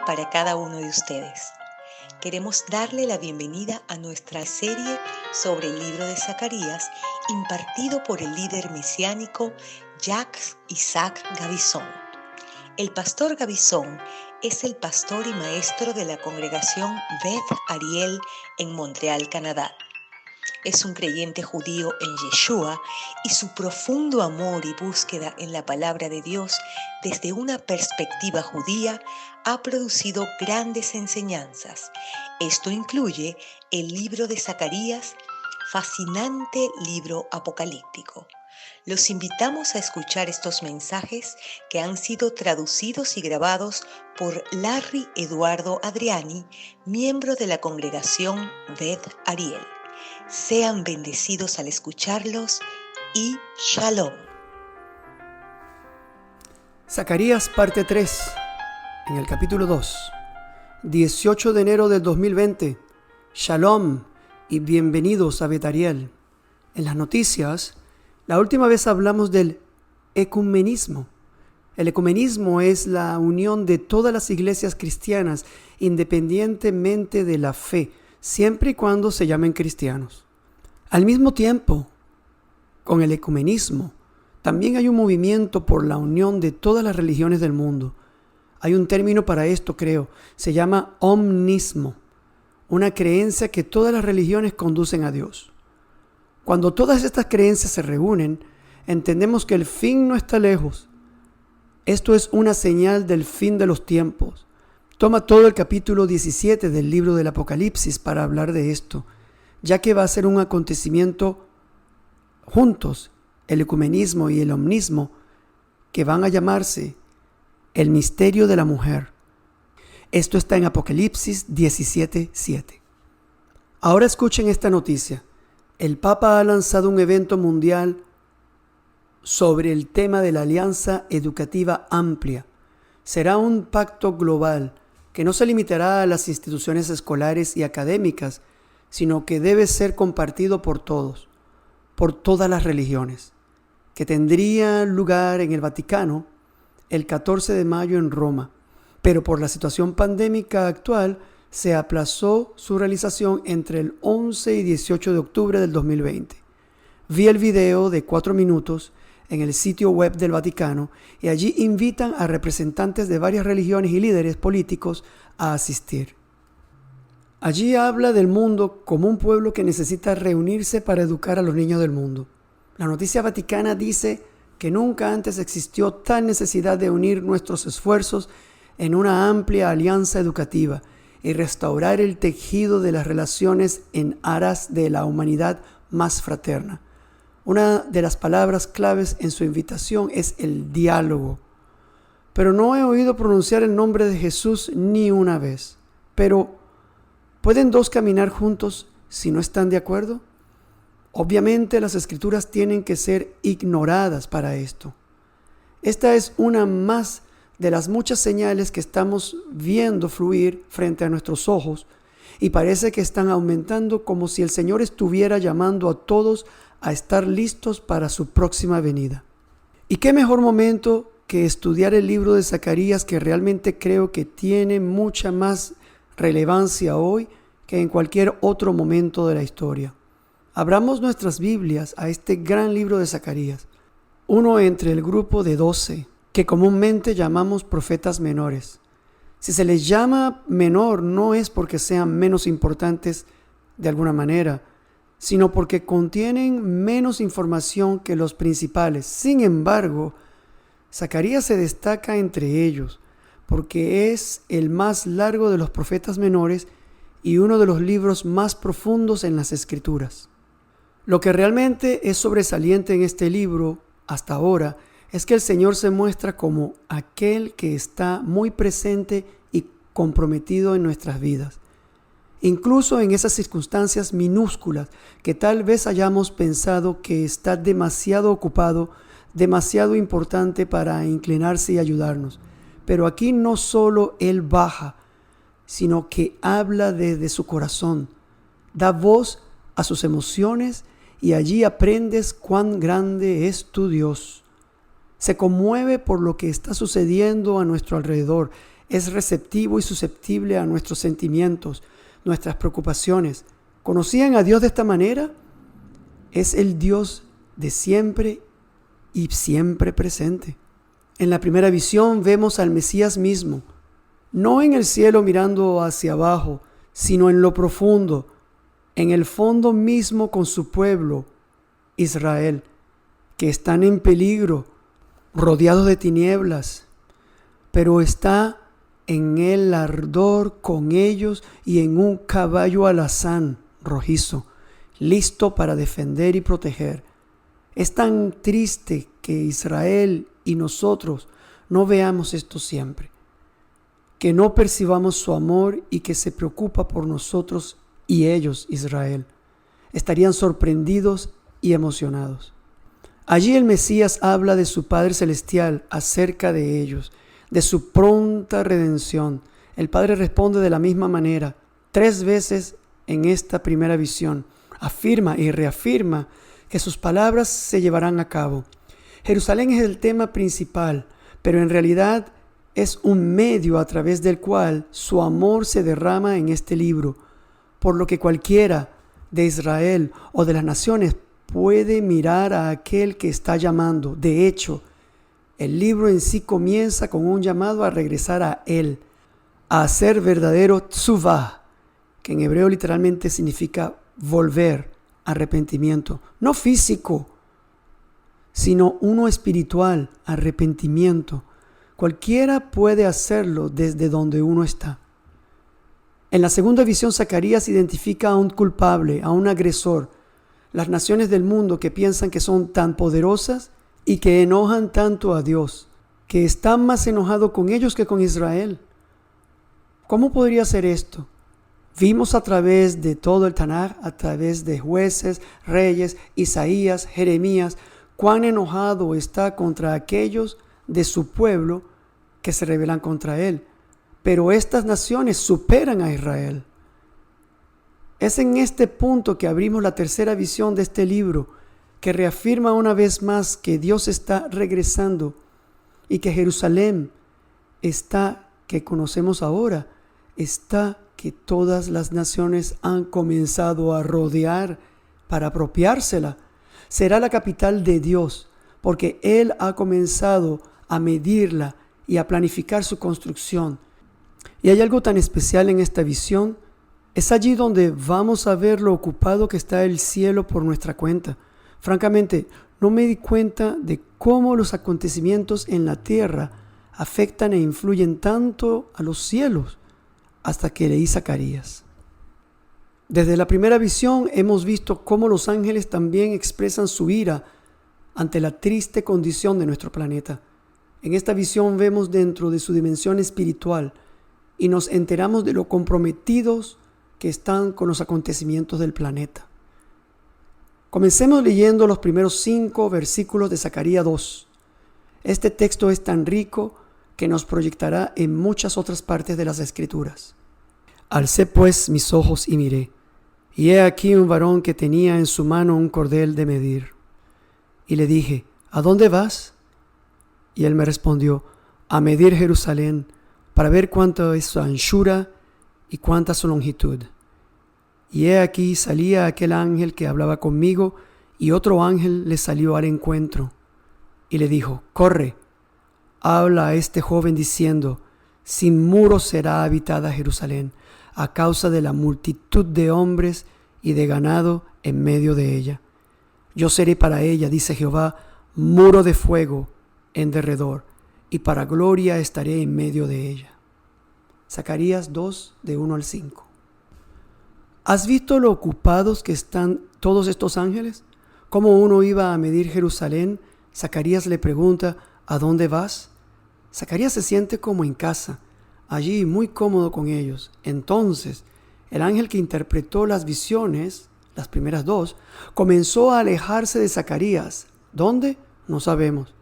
para cada uno de ustedes. Queremos darle la bienvenida a nuestra serie sobre el libro de Zacarías, impartido por el líder mesiánico Jacques Isaac Gavison. El pastor Gavison es el pastor y maestro de la congregación Beth Ariel en Montreal, Canadá. Es un creyente judío en Yeshua y su profundo amor y búsqueda en la palabra de Dios desde una perspectiva judía ha producido grandes enseñanzas. Esto incluye el libro de Zacarías, fascinante libro apocalíptico. Los invitamos a escuchar estos mensajes que han sido traducidos y grabados por Larry Eduardo Adriani, miembro de la congregación Beth Ariel. Sean bendecidos al escucharlos y Shalom. Zacarías parte 3, en el capítulo 2, 18 de enero del 2020. Shalom y bienvenidos a Beth Ariel. En las noticias, la última vez hablamos del ecumenismo. El ecumenismo es la unión de todas las iglesias cristianas independientemente de la fe, siempre y cuando se llamen cristianos. Al mismo tiempo, con el ecumenismo, también hay un movimiento por la unión de todas las religiones del mundo. Hay un término para esto, creo. Se llama omnismo, una creencia que todas las religiones conducen a Dios. Cuando todas estas creencias se reúnen, entendemos que el fin no está lejos. Esto es una señal del fin de los tiempos. Toma todo el capítulo 17 del libro del Apocalipsis para hablar de esto, ya que va a ser un acontecimiento juntos, el ecumenismo y el omnismo, que van a llamarse el misterio de la mujer. Esto está en Apocalipsis 17:7. Ahora escuchen esta noticia. El Papa ha lanzado un evento mundial sobre el tema de la Alianza Educativa Amplia. Será un pacto global que no se limitará a las instituciones escolares y académicas, sino que debe ser compartido por todos, por todas las religiones, que tendría lugar en el Vaticano el 14 de mayo en Roma, pero por la situación pandémica actual se aplazó su realización entre el 11 y 18 de octubre del 2020. Vi el video de 4 minutos en el sitio web del Vaticano y allí invitan a representantes de varias religiones y líderes políticos a asistir. Allí habla del mundo como un pueblo que necesita reunirse para educar a los niños del mundo. La noticia vaticana dice que nunca antes existió tal necesidad de unir nuestros esfuerzos en una amplia alianza educativa y restaurar el tejido de las relaciones en aras de la humanidad más fraterna. Una de las palabras claves en su invitación es el diálogo. Pero no he oído pronunciar el nombre de Jesús ni una vez. Pero, ¿pueden dos caminar juntos si no están de acuerdo? Obviamente las escrituras tienen que ser ignoradas para esto. Esta es una más de las muchas señales que estamos viendo fluir frente a nuestros ojos y parece que están aumentando como si el Señor estuviera llamando a todos a estar listos para su próxima venida. ¿Y qué mejor momento que estudiar el libro de Zacarías, que realmente creo que tiene mucha más relevancia hoy que en cualquier otro momento de la historia? Abramos nuestras Biblias a este gran libro de Zacarías, uno entre el grupo de 12, que comúnmente llamamos profetas menores. Si se les llama menor, no es porque sean menos importantes de alguna manera, sino porque contienen menos información que los principales. Sin embargo, Zacarías se destaca entre ellos, porque es el más largo de los profetas menores y uno de los libros más profundos en las Escrituras. Lo que realmente es sobresaliente en este libro, hasta ahora, es que el Señor se muestra como aquel que está muy presente y comprometido en nuestras vidas. Incluso en esas circunstancias minúsculas que tal vez hayamos pensado que está demasiado ocupado, demasiado importante para inclinarse y ayudarnos. Pero aquí no solo Él baja, sino que habla desde su corazón, da voz a sus emociones y allí aprendes cuán grande es tu Dios. Se conmueve por lo que está sucediendo a nuestro alrededor. es receptivo y susceptible a nuestros sentimientos, nuestras preocupaciones. ¿Conocían a Dios de esta manera? Es el Dios de siempre y siempre presente. En la primera visión vemos al Mesías mismo, no en el cielo mirando hacia abajo, sino en lo profundo, en el fondo mismo con su pueblo, Israel, que están en peligro, rodeados de tinieblas, pero está en el ardor con ellos y en un caballo alazán rojizo, listo para defender y proteger. Es tan triste que Israel y nosotros no veamos esto siempre, que no percibamos su amor y que se preocupa por nosotros y ellos, Israel. Estarían sorprendidos y emocionados. Allí el Mesías habla de su Padre Celestial acerca de ellos, de su pronta redención. El Padre responde de la misma manera, 3 veces en esta primera visión. Afirma y reafirma que sus palabras se llevarán a cabo. Jerusalén es el tema principal, pero en realidad es un medio a través del cual su amor se derrama en este libro, por lo que cualquiera de Israel o de las naciones puede mirar a aquel que está llamando. De hecho, el libro en sí comienza con un llamado a regresar a Él, a hacer verdadero tsuvah, que en hebreo literalmente significa volver, arrepentimiento, no físico, sino uno espiritual, arrepentimiento. Cualquiera puede hacerlo desde donde uno está. En la segunda visión, Zacarías identifica a un culpable, a un agresor. Las naciones del mundo que piensan que son tan poderosas y que enojan tanto a Dios, que están más enojados con ellos que con Israel. ¿Cómo podría ser esto? Vimos a través de todo el Tanaj, a través de Jueces, Reyes, Isaías, Jeremías, cuán enojado está contra aquellos de su pueblo que se rebelan contra él. Pero estas naciones superan a Israel. Es en este punto que abrimos la tercera visión de este libro, que reafirma una vez más que Dios está regresando y que Jerusalén está, que conocemos ahora, está que todas las naciones han comenzado a rodear para apropiársela. Será la capital de Dios, porque Él ha comenzado a medirla y a planificar su construcción. Y hay algo tan especial en esta visión. Es allí donde vamos a ver lo ocupado que está el cielo por nuestra cuenta. Francamente, no me di cuenta de cómo los acontecimientos en la tierra afectan e influyen tanto a los cielos hasta que leí Zacarías. Desde la primera visión hemos visto cómo los ángeles también expresan su ira ante la triste condición de nuestro planeta. En esta visión vemos dentro de su dimensión espiritual y nos enteramos de lo comprometidos que están con los acontecimientos del planeta. Comencemos leyendo los primeros 5 versículos de Zacarías 2. Este texto es tan rico que nos proyectará en muchas otras partes de las Escrituras. Alcé pues mis ojos y miré, y he aquí un varón que tenía en su mano un cordel de medir. Y le dije, ¿a dónde vas? Y él me respondió, a medir Jerusalén, para ver cuánto es su anchura y cuánta su longitud. Y he aquí salía aquel ángel que hablaba conmigo, y otro ángel le salió al encuentro, y le dijo, corre, habla a este joven diciendo, sin muros será habitada Jerusalén, a causa de la multitud de hombres y de ganado en medio de ella. Yo seré para ella, dice Jehová, muro de fuego en derredor, y para gloria estaré en medio de ella. Zacarías 2, de 1 al 5. ¿Has visto lo ocupados que están todos estos ángeles? ¿Cómo uno iba a medir Jerusalén? Zacarías le pregunta, ¿a dónde vas? Zacarías se siente como en casa, allí muy cómodo con ellos. Entonces, el ángel que interpretó las visiones, las primeras 2, comenzó a alejarse de Zacarías. ¿Dónde? No sabemos.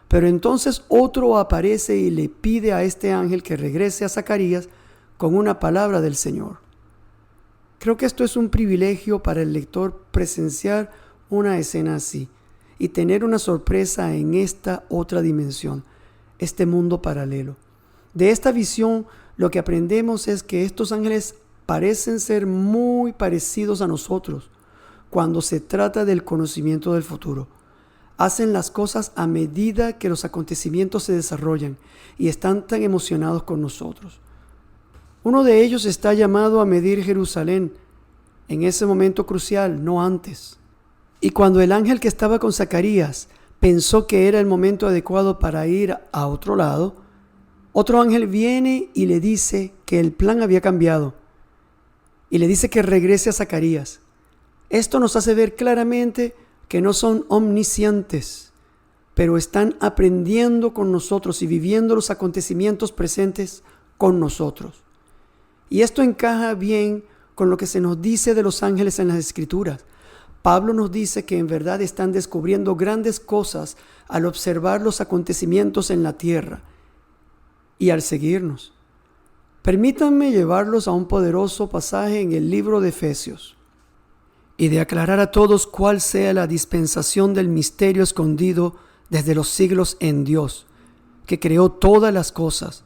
Pero entonces otro aparece y le pide a este ángel que regrese a Zacarías con una palabra del Señor. Creo que esto es un privilegio para el lector presenciar una escena así y tener una sorpresa en esta otra dimensión, este mundo paralelo. De esta visión, lo que aprendemos es que estos ángeles parecen ser muy parecidos a nosotros cuando se trata del conocimiento del futuro. Hacen las cosas a medida que los acontecimientos se desarrollan y están tan emocionados con nosotros. Uno de ellos está llamado a medir Jerusalén en ese momento crucial, no antes. Y cuando el ángel que estaba con Zacarías pensó que era el momento adecuado para ir a otro lado, otro ángel viene y le dice que el plan había cambiado y le dice que regrese a Zacarías. Esto nos hace ver claramente que no son omniscientes, pero están aprendiendo con nosotros y viviendo los acontecimientos presentes con nosotros. Y esto encaja bien con lo que se nos dice de los ángeles en las Escrituras. Pablo nos dice que en verdad están descubriendo grandes cosas al observar los acontecimientos en la tierra y al seguirnos. Permítanme llevarlos a un poderoso pasaje en el libro de Efesios y de aclarar a todos cuál sea la dispensación del misterio escondido desde los siglos en Dios, que creó todas las cosas,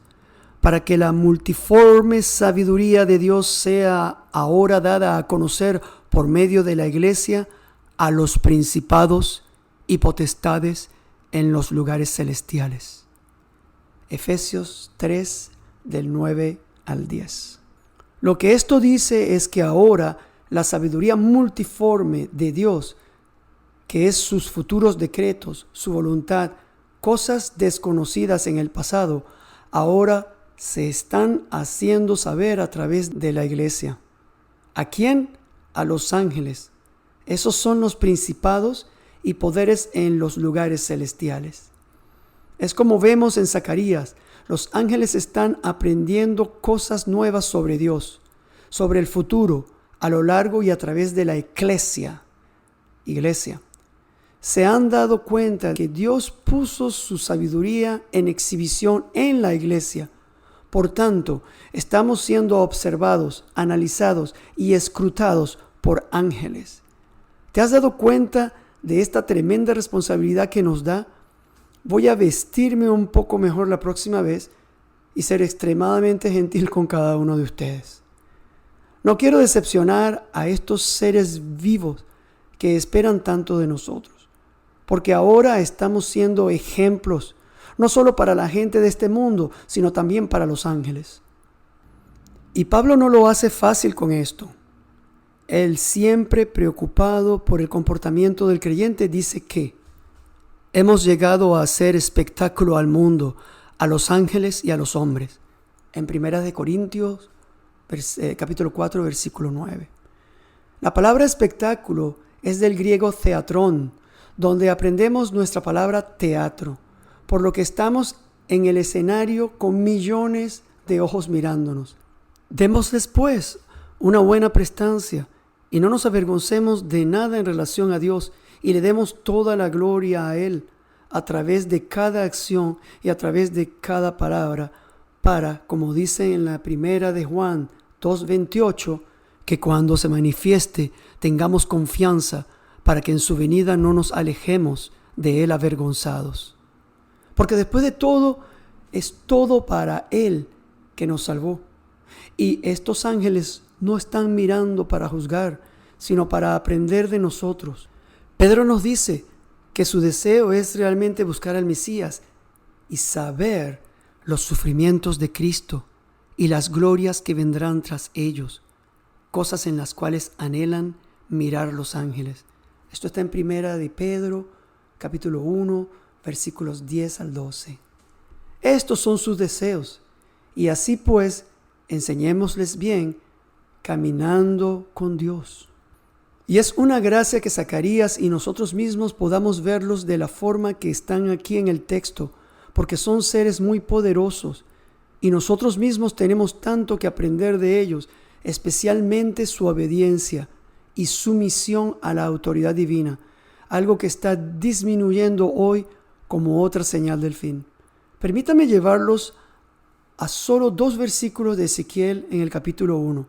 para que la multiforme sabiduría de Dios sea ahora dada a conocer por medio de la iglesia a los principados y potestades en los lugares celestiales. Efesios 3, del 9 al 10. Lo que esto dice es que ahora la sabiduría multiforme de Dios, que es sus futuros decretos, su voluntad, cosas desconocidas en el pasado, ahora se están haciendo saber a través de la iglesia. ¿A quién? A los ángeles. Esos son los principados y poderes en los lugares celestiales. Es como vemos en Zacarías, los ángeles están aprendiendo cosas nuevas sobre Dios, sobre el futuro, a lo largo y a través de la iglesia. Se han dado cuenta que Dios puso su sabiduría en exhibición en la iglesia. Por tanto, estamos siendo observados, analizados y escrutados por ángeles. ¿Te has dado cuenta de esta tremenda responsabilidad que nos da? Voy a vestirme un poco mejor la próxima vez y ser extremadamente gentil con cada uno de ustedes. No quiero decepcionar a estos seres vivos que esperan tanto de nosotros, porque ahora estamos siendo ejemplos, no solo para la gente de este mundo, sino también para los ángeles. Y Pablo no lo hace fácil con esto. Él, siempre preocupado por el comportamiento del creyente, dice que hemos llegado a hacer espectáculo al mundo, a los ángeles y a los hombres. En 1 Corintios, capítulo 4, versículo 9. La palabra espectáculo es del griego theatrón, donde aprendemos nuestra palabra teatro, por lo que estamos en el escenario con millones de ojos mirándonos. Démosles pues una buena prestancia y no nos avergoncemos de nada en relación a Dios, y le demos toda la gloria a Él a través de cada acción y a través de cada palabra, para, como dice en la primera de Juan 2:28, que cuando se manifieste tengamos confianza para que en su venida no nos alejemos de Él avergonzados. Porque después de todo, es todo para Él que nos salvó. Y estos ángeles no están mirando para juzgar, sino para aprender de nosotros. Pedro nos dice que su deseo es realmente buscar al Mesías y saber los sufrimientos de Cristo y las glorias que vendrán tras ellos, cosas en las cuales anhelan mirar los ángeles. Esto está en 1 de Pedro, capítulo 1, versículos 10 al 12. Estos son sus deseos, y así pues, enseñémosles bien, caminando con Dios. Y es una gracia que Zacarías y nosotros mismos podamos verlos de la forma que están aquí en el texto, porque son seres muy poderosos, y nosotros mismos tenemos tanto que aprender de ellos, especialmente su obediencia y sumisión a la autoridad divina, algo que está disminuyendo hoy como otra señal del fin. Permítame llevarlos a solo 2 versículos de Ezequiel en el capítulo 1.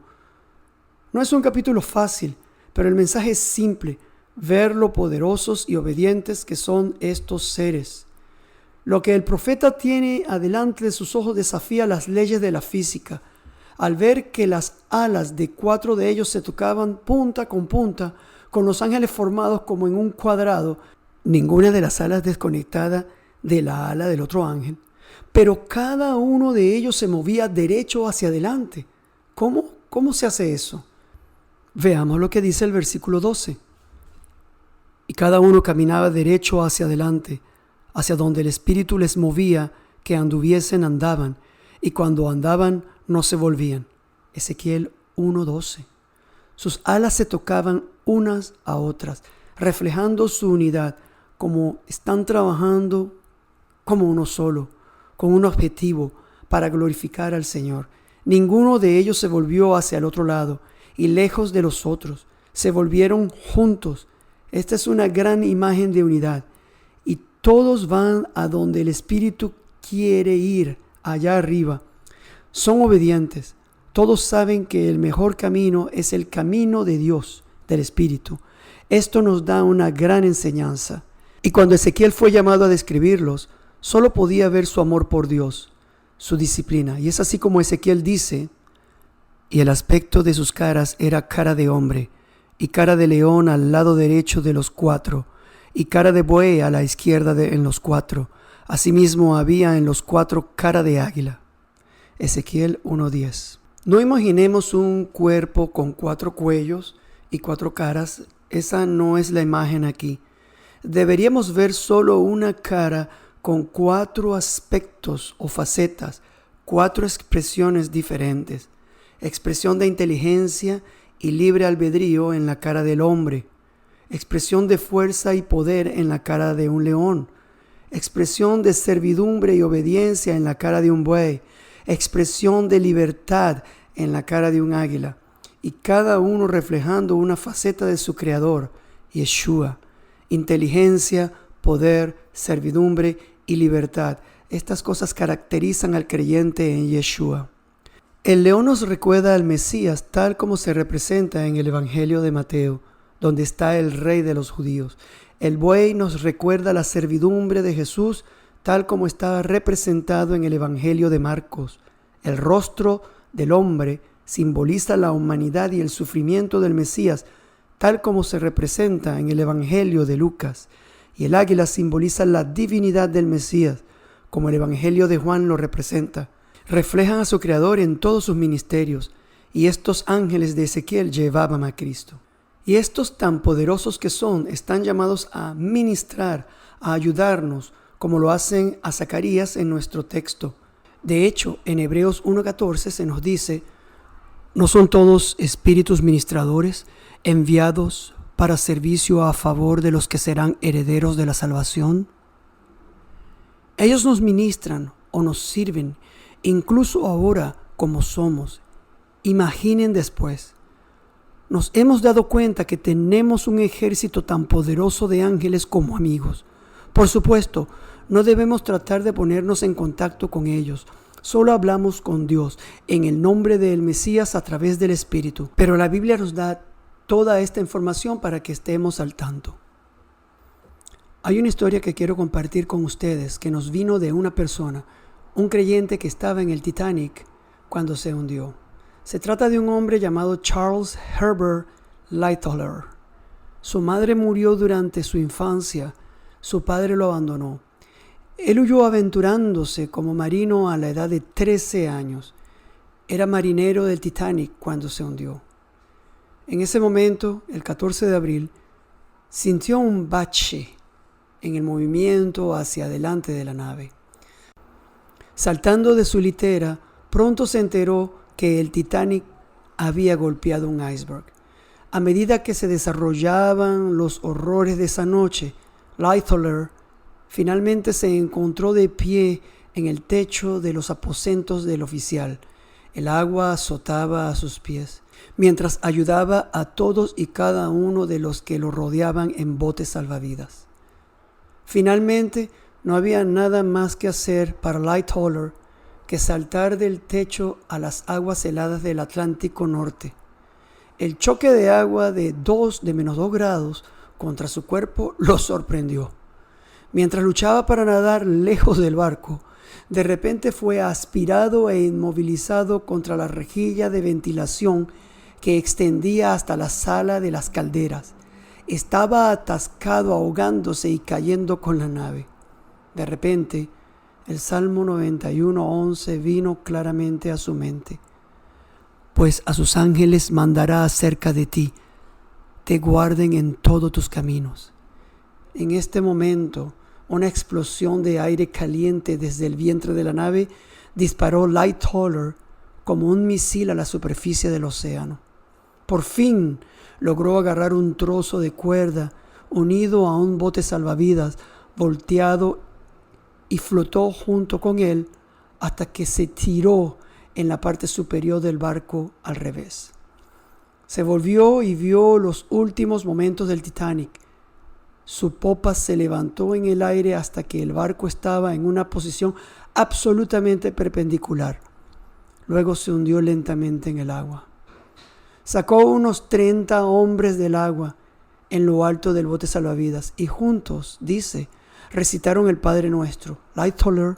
No es un capítulo fácil, pero el mensaje es simple: ver lo poderosos y obedientes que son estos seres. Lo que el profeta tiene adelante de sus ojos desafía las leyes de la física. Al ver que las alas de 4 de ellos se tocaban punta con punta, con los ángeles formados como en un cuadrado, ninguna de las alas desconectada de la ala del otro ángel, pero cada uno de ellos se movía derecho hacia adelante. ¿Cómo se hace eso? Veamos lo que dice el versículo 12. Y cada uno caminaba derecho hacia adelante, hacia donde el Espíritu les movía, que anduviesen andaban, y cuando andaban no se volvían. Ezequiel 1:12. Sus alas se tocaban unas a otras, reflejando su unidad, como están trabajando como uno solo, con un objetivo, para glorificar al Señor. Ninguno de ellos se volvió hacia el otro lado, y lejos de los otros, se volvieron juntos. Esta es una gran imagen de unidad, y todos van a donde el Espíritu quiere ir, allá arriba. Son obedientes. Todos saben que el mejor camino es el camino de Dios, del Espíritu. Esto nos da una gran enseñanza. Y cuando Ezequiel fue llamado a describirlos, solo podía ver su amor por Dios, su disciplina. Y es así como Ezequiel dice: y el aspecto de sus caras era cara de hombre, y cara de león al lado derecho de los 4, y cara de buey a la izquierda en los 4. Asimismo había en los 4 cara de águila. Ezequiel 1:10. No imaginemos un cuerpo con 4 cuellos y 4 caras. Esa no es la imagen aquí. Deberíamos ver solo una cara con 4 aspectos o facetas, 4 expresiones diferentes. Expresión de inteligencia y libre albedrío en la cara del hombre. Expresión de fuerza y poder en la cara de un león. Expresión de servidumbre y obediencia en la cara de un buey. Expresión de libertad en la cara de un águila. Y cada uno reflejando una faceta de su creador, Yeshua. Inteligencia, poder, servidumbre y libertad. Estas cosas caracterizan al creyente en Yeshua. El león nos recuerda al Mesías tal como se representa en el Evangelio de Mateo, donde está el Rey de los judíos. El buey nos recuerda la servidumbre de Jesús tal como está representado en el Evangelio de Marcos. El rostro del hombre simboliza la humanidad y el sufrimiento del Mesías tal como se representa en el Evangelio de Lucas. Y el águila simboliza la divinidad del Mesías, como el Evangelio de Juan lo representa. Reflejan a su Creador en todos sus ministerios, y estos ángeles de Ezequiel llevaban a Cristo. Y estos tan poderosos que son, están llamados a ministrar, a ayudarnos, como lo hacen a Zacarías en nuestro texto. De hecho, en Hebreos 1:14 se nos dice: ¿no son todos espíritus ministradores enviados para servicio a favor de los que serán herederos de la salvación? Ellos nos ministran o nos sirven, incluso ahora como somos. Imaginen después. Nos hemos dado cuenta que tenemos un ejército tan poderoso de ángeles como amigos. Por supuesto, no debemos tratar de ponernos en contacto con ellos. Solo hablamos con Dios en el nombre del Mesías a través del Espíritu. Pero la Biblia nos da toda esta información para que estemos al tanto. Hay una historia que quiero compartir con ustedes que nos vino de una persona, un creyente que estaba en el Titanic cuando se hundió. Se trata de un hombre llamado Charles Herbert Lightoller. Su madre murió durante su infancia. Su padre lo abandonó. Él huyó aventurándose como marino a la edad de 13 años. Era marinero del Titanic cuando se hundió. En ese momento, el 14 de abril, sintió un bache en el movimiento hacia adelante de la nave. Saltando de su litera, pronto se enteró que el Titanic había golpeado un iceberg. A medida que se desarrollaban los horrores de esa noche, Lightoller finalmente se encontró de pie en el techo de los aposentos del oficial. El agua azotaba a sus pies, mientras ayudaba a todos y cada uno de los que lo rodeaban en botes salvavidas. Finalmente, no había nada más que hacer para Lightoller que saltar del techo a las aguas heladas del Atlántico Norte. El choque de agua de -2 grados contra su cuerpo lo sorprendió. Mientras luchaba para nadar lejos del barco, de repente fue aspirado e inmovilizado contra la rejilla de ventilación que extendía hasta la sala de las calderas. Estaba atascado, ahogándose y cayendo con la nave. De repente, el Salmo 91:11 vino claramente a su mente. Pues a sus ángeles mandará acerca de ti, te guarden en todos tus caminos. En este momento, una explosión de aire caliente desde el vientre de la nave disparó Lightoller como un misil a la superficie del océano. Por fin logró agarrar un trozo de cuerda unido a un bote salvavidas volteado y flotó junto con él hasta que se tiró en la parte superior del barco al revés. Se volvió y vio los últimos momentos del Titanic. Su popa se levantó en el aire hasta que el barco estaba en una posición absolutamente perpendicular. Luego se hundió lentamente en el agua. Sacó unos 30 hombres del agua en lo alto del bote salvavidas y juntos, dice, recitaron el Padre Nuestro. Lightoller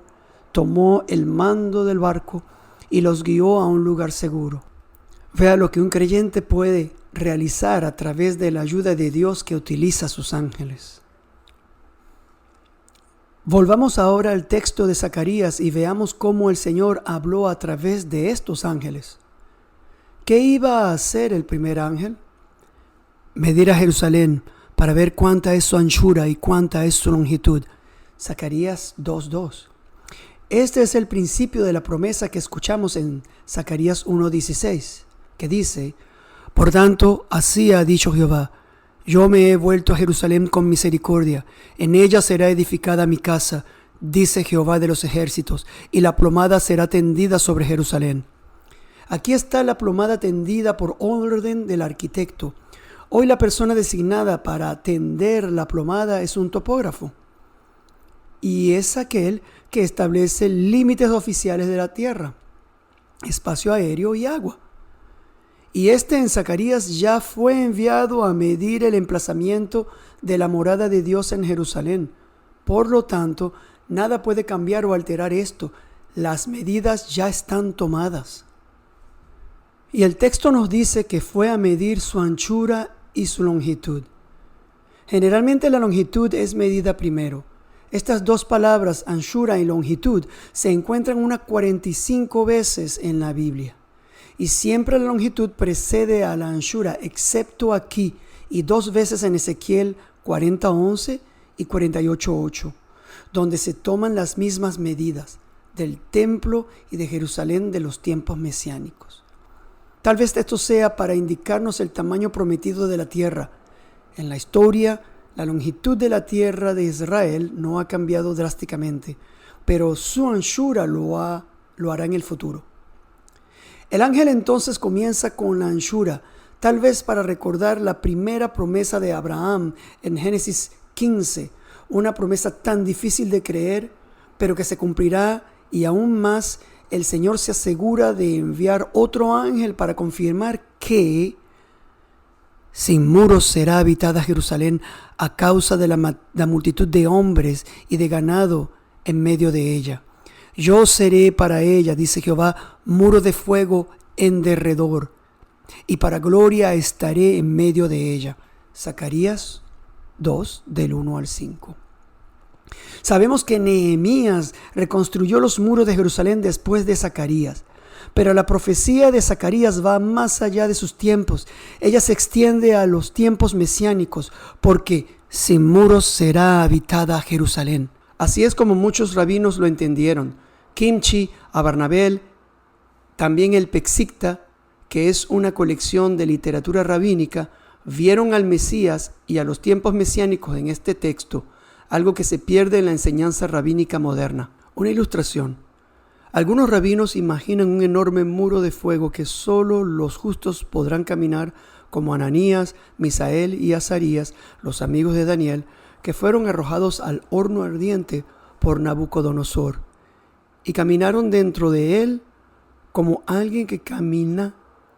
tomó el mando del barco y los guió a un lugar seguro. Vea lo que un creyente puede realizar a través de la ayuda de Dios que utiliza a sus ángeles. Volvamos ahora al texto de Zacarías y veamos cómo el Señor habló a través de estos ángeles. ¿Qué iba a hacer el primer ángel? Medir a Jerusalén para ver cuánta es su anchura y cuánta es su longitud. Zacarías 2:2. Este es el principio de la promesa que escuchamos en Zacarías 1:16, que dice: Por tanto, así ha dicho Jehová, yo me he vuelto a Jerusalén con misericordia, en ella será edificada mi casa, dice Jehová de los ejércitos, y la plomada será tendida sobre Jerusalén. Aquí está la plomada tendida por orden del arquitecto. Hoy la persona designada para tender la plomada es un topógrafo, y es aquel que establece límites oficiales de la tierra, espacio aéreo y agua. Y en Zacarías ya fue enviado a medir el emplazamiento de la morada de Dios en Jerusalén. Por lo tanto, nada puede cambiar o alterar esto. Las medidas ya están tomadas. Y el texto nos dice que fue a medir su anchura y su longitud. Generalmente la longitud es medida primero. Estas dos palabras, anchura y longitud, se encuentran unas 45 veces en la Biblia. Y siempre la longitud precede a la anchura, excepto aquí, y 2 veces en Ezequiel 40:11 y 48:8, donde se toman las mismas medidas del templo y de Jerusalén de los tiempos mesiánicos. Tal vez esto sea para indicarnos el tamaño prometido de la tierra. En la historia, la longitud de la tierra de Israel no ha cambiado drásticamente, pero su anchura lo hará en el futuro. El ángel entonces comienza con la anchura, tal vez para recordar la primera promesa de Abraham en Génesis 15, una promesa tan difícil de creer, pero que se cumplirá, y aún más, el Señor se asegura de enviar otro ángel para confirmar que sin muros será habitada Jerusalén a causa de la multitud de hombres y de ganado en medio de ella. Yo seré para ella, dice Jehová, muro de fuego en derredor, y para gloria estaré en medio de ella. Zacarías 2, del 1 al 5. Sabemos que Nehemías reconstruyó los muros de Jerusalén después de Zacarías, pero la profecía de Zacarías va más allá de sus tiempos. Ella se extiende a los tiempos mesiánicos, porque sin muros será habitada Jerusalén. Así es como muchos rabinos lo entendieron. Kimchi, Abarnabel, también el Pexicta, que es una colección de literatura rabínica, vieron al Mesías y a los tiempos mesiánicos en este texto, algo que se pierde en la enseñanza rabínica moderna. Una ilustración. Algunos rabinos imaginan un enorme muro de fuego que solo los justos podrán caminar, como Ananías, Misael y Azarías, los amigos de Daniel, que fueron arrojados al horno ardiente por Nabucodonosor. Y caminaron dentro de él como alguien que camina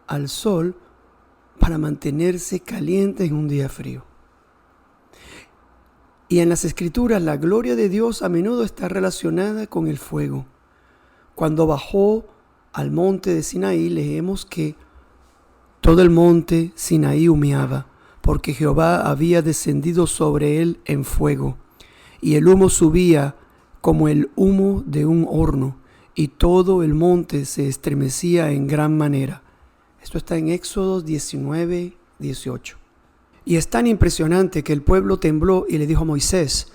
al sol para mantenerse caliente en un día frío. Y en las Escrituras la gloria de Dios a menudo está relacionada con el fuego. Cuando bajó al monte de Sinaí, leemos que todo el monte Sinaí humeaba, porque Jehová había descendido sobre él en fuego, y el humo subía como el humo de un horno, y todo el monte se estremecía en gran manera. Esto está en Éxodo 19, 18. Y es tan impresionante que el pueblo tembló y le dijo a Moisés: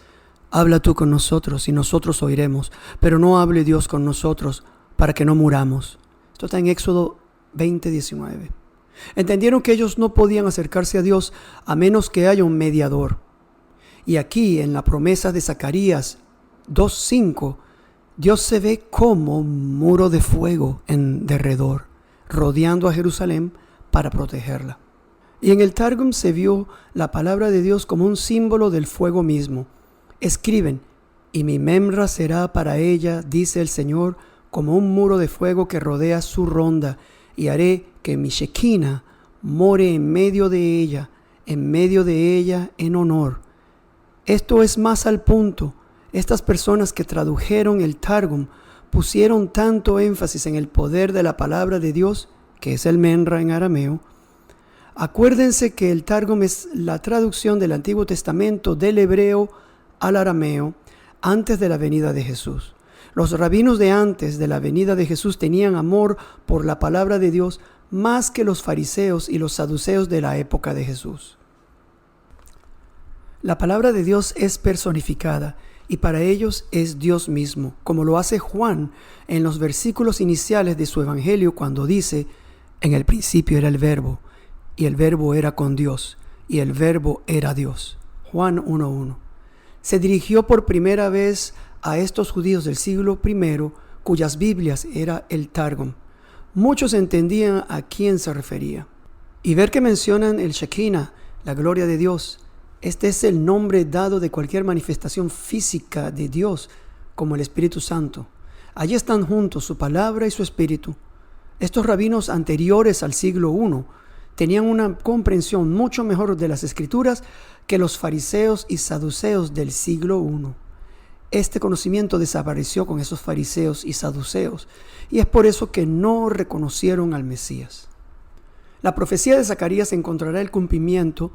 habla tú con nosotros y nosotros oiremos, pero no hable Dios con nosotros para que no muramos. Esto está en Éxodo 20, 19. Entendieron que ellos no podían acercarse a Dios a menos que haya un mediador. Y aquí en la promesa de Zacarías 2:5, Dios se ve como un muro de fuego en derredor, rodeando a Jerusalén para protegerla. Y en el Targum se vio la palabra de Dios como un símbolo del fuego mismo. Escriben: y mi memra será para ella, dice el Señor, como un muro de fuego que rodea su ronda, y haré que mi Shekinah more en medio de ella en honor. Esto es más al punto. Estas personas que tradujeron el Targum pusieron tanto énfasis en el poder de la palabra de Dios, que es el memra en arameo. Acuérdense que el Targum es la traducción del Antiguo Testamento del hebreo al arameo antes de la venida de Jesús. Los rabinos de antes de la venida de Jesús tenían amor por la palabra de Dios más que los fariseos y los saduceos de la época de Jesús. La palabra de Dios es personificada y para ellos es Dios mismo, como lo hace Juan en los versículos iniciales de su evangelio cuando dice: en el principio era el Verbo, y el Verbo era con Dios, y el Verbo era Dios. Juan 1:1. Se dirigió por primera vez a estos judíos del siglo I, cuyas Biblias era el Targum. Muchos entendían a quién se refería. Y ver que mencionan el Shekinah, la gloria de Dios. Este es el nombre dado de cualquier manifestación física de Dios, como el Espíritu Santo. Allí están juntos su palabra y su Espíritu. Estos rabinos anteriores al siglo I tenían una comprensión mucho mejor de las Escrituras que los fariseos y saduceos del siglo I. Este conocimiento desapareció con esos fariseos y saduceos, y es por eso que no reconocieron al Mesías. La profecía de Zacarías encontrará el cumplimiento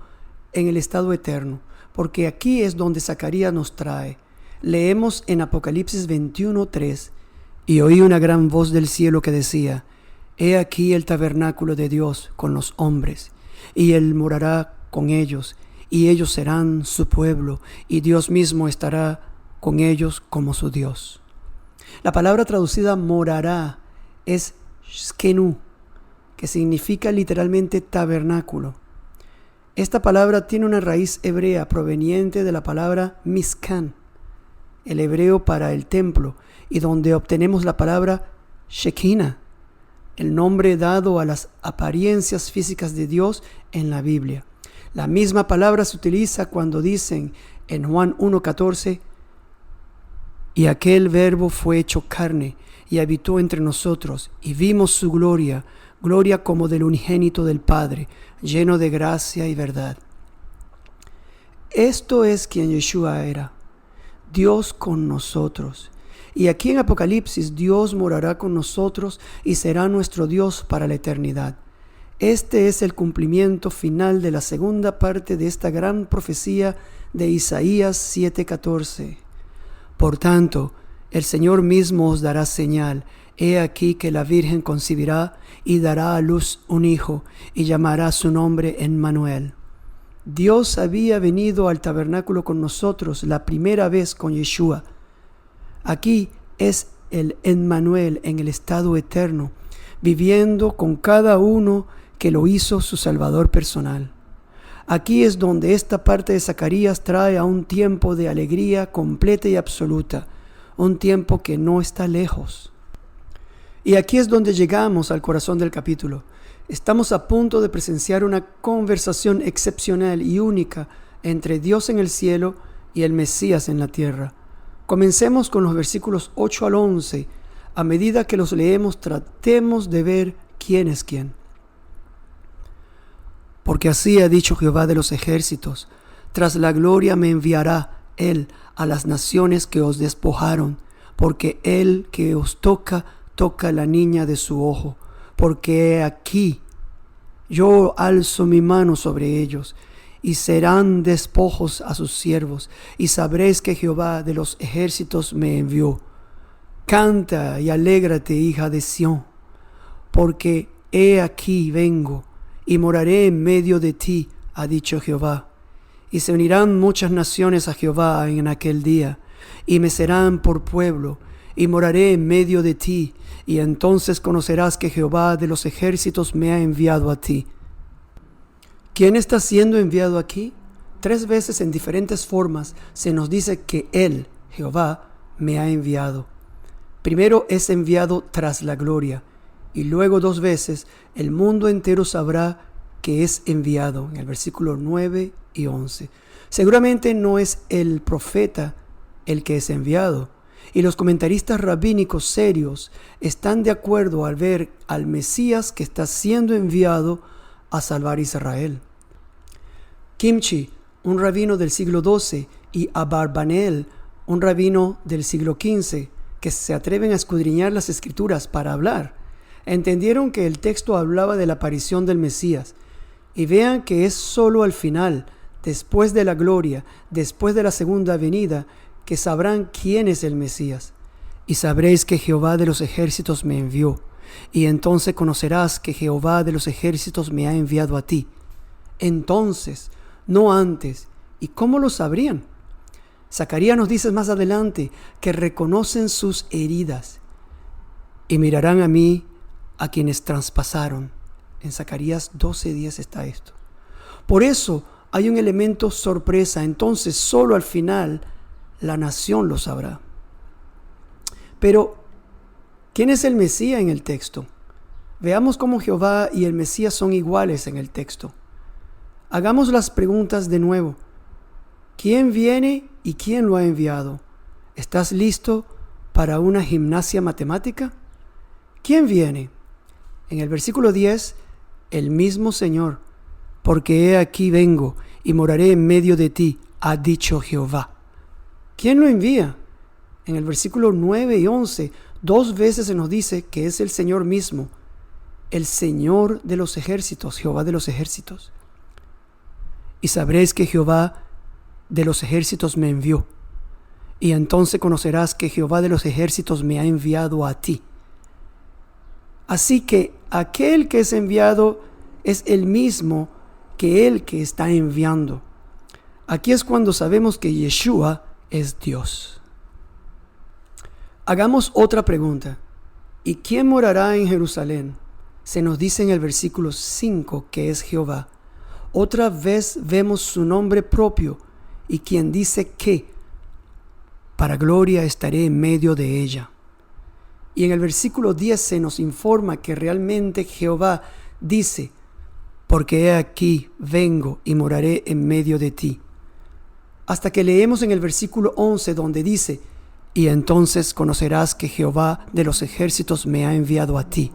en el estado eterno, porque aquí es donde Zacarías nos trae. Leemos en Apocalipsis 21:3: y oí una gran voz del cielo que decía: he aquí el tabernáculo de Dios con los hombres, y Él morará con ellos, y ellos serán su pueblo, y Dios mismo estará con ellos como su Dios. La palabra traducida morará es shkenu, que significa literalmente tabernáculo. Esta palabra tiene una raíz hebrea proveniente de la palabra Mishkan, el hebreo para el templo, y donde obtenemos la palabra Shekinah, el nombre dado a las apariencias físicas de Dios en la Biblia. La misma palabra se utiliza cuando dicen en Juan 1:14: y aquel Verbo fue hecho carne y habitó entre nosotros, y vimos su gloria, gloria como del unigénito del Padre, lleno de gracia y verdad. Esto es quien Yeshua era, Dios con nosotros. Y aquí en Apocalipsis, Dios morará con nosotros y será nuestro Dios para la eternidad. Este es el cumplimiento final de la segunda parte de esta gran profecía de Isaías 7:14. Por tanto, el Señor mismo os dará señal. He aquí que la Virgen concebirá y dará a luz un hijo, y llamará su nombre Emmanuel. Dios había venido al tabernáculo con nosotros la primera vez con Yeshua. Aquí es el Emmanuel en el estado eterno, viviendo con cada uno que lo hizo su Salvador personal. Aquí es donde esta parte de Zacarías trae a un tiempo de alegría completa y absoluta, un tiempo que no está lejos. Y aquí es donde llegamos al corazón del capítulo. Estamos a punto de presenciar una conversación excepcional y única entre Dios en el cielo y el Mesías en la tierra. Comencemos con los versículos 8 al 11. A medida que los leemos, tratemos de ver quién es quién. Porque así ha dicho Jehová de los ejércitos: tras la gloria me enviará, Él a las naciones que os despojaron, porque el que os toca, toca la niña de su ojo, porque he aquí, yo alzo mi mano sobre ellos, y serán despojos a sus siervos, y sabréis que Jehová de los ejércitos me envió. Canta y alégrate, hija de Sión, porque he aquí vengo, y moraré en medio de ti, ha dicho Jehová. Y se unirán muchas naciones a Jehová en aquel día, y me serán por pueblo, y moraré en medio de ti, y entonces conocerás que Jehová de los ejércitos me ha enviado a ti. ¿Quién está siendo enviado aquí? 3 veces en diferentes formas se nos dice que Él, Jehová, me ha enviado. Primero es enviado tras la gloria, y luego 2 veces el mundo entero sabrá que es enviado, en el versículo 9 y 11. Seguramente no es el profeta el que es enviado, y los comentaristas rabínicos serios están de acuerdo al ver al Mesías que está siendo enviado a salvar a Israel. Kimchi, un rabino del siglo XII, y Abarbanel, un rabino del siglo XV, que se atreven a escudriñar las escrituras para hablar, entendieron que el texto hablaba de la aparición del Mesías, y vean que es solo al final, después de la gloria, después de la segunda venida, que sabrán quién es el Mesías. Y sabréis que Jehová de los ejércitos me envió, y entonces conocerás que Jehová de los ejércitos me ha enviado a ti. Entonces, no antes. ¿Y cómo lo sabrían? Zacarías nos dice más adelante que reconocen sus heridas y mirarán a mí, a quienes traspasaron. En Zacarías 12:10 está esto. Por eso hay un elemento sorpresa. Entonces solo al final la nación lo sabrá. Pero, ¿quién es el Mesías en el texto? Veamos cómo Jehová y el Mesías son iguales en el texto. Hagamos las preguntas de nuevo. ¿Quién viene y quién lo ha enviado? ¿Estás listo para una gimnasia matemática? ¿Quién viene? En el versículo 10, el mismo Señor, porque he aquí vengo y moraré en medio de ti, ha dicho Jehová. ¿Quién lo envía? En el versículo 9 y 11, 2 veces se nos dice que es el Señor mismo, el Señor de los ejércitos, Jehová de los ejércitos. Y sabréis que Jehová de los ejércitos me envió. Y entonces conocerás que Jehová de los ejércitos me ha enviado a ti. Así que aquel que es enviado es el mismo que el que está enviando. Aquí es cuando sabemos que Yeshua es Dios. Hagamos otra pregunta. ¿Y quién morará en Jerusalén? Se nos dice en el versículo 5 que es Jehová. Otra vez vemos su nombre propio y quien dice que para gloria estaré en medio de ella. Y en el versículo 10 se nos informa que realmente Jehová dice, porque he aquí vengo y moraré en medio de ti. Hasta que leemos en el versículo 11 donde dice, y entonces conocerás que Jehová de los ejércitos me ha enviado a ti.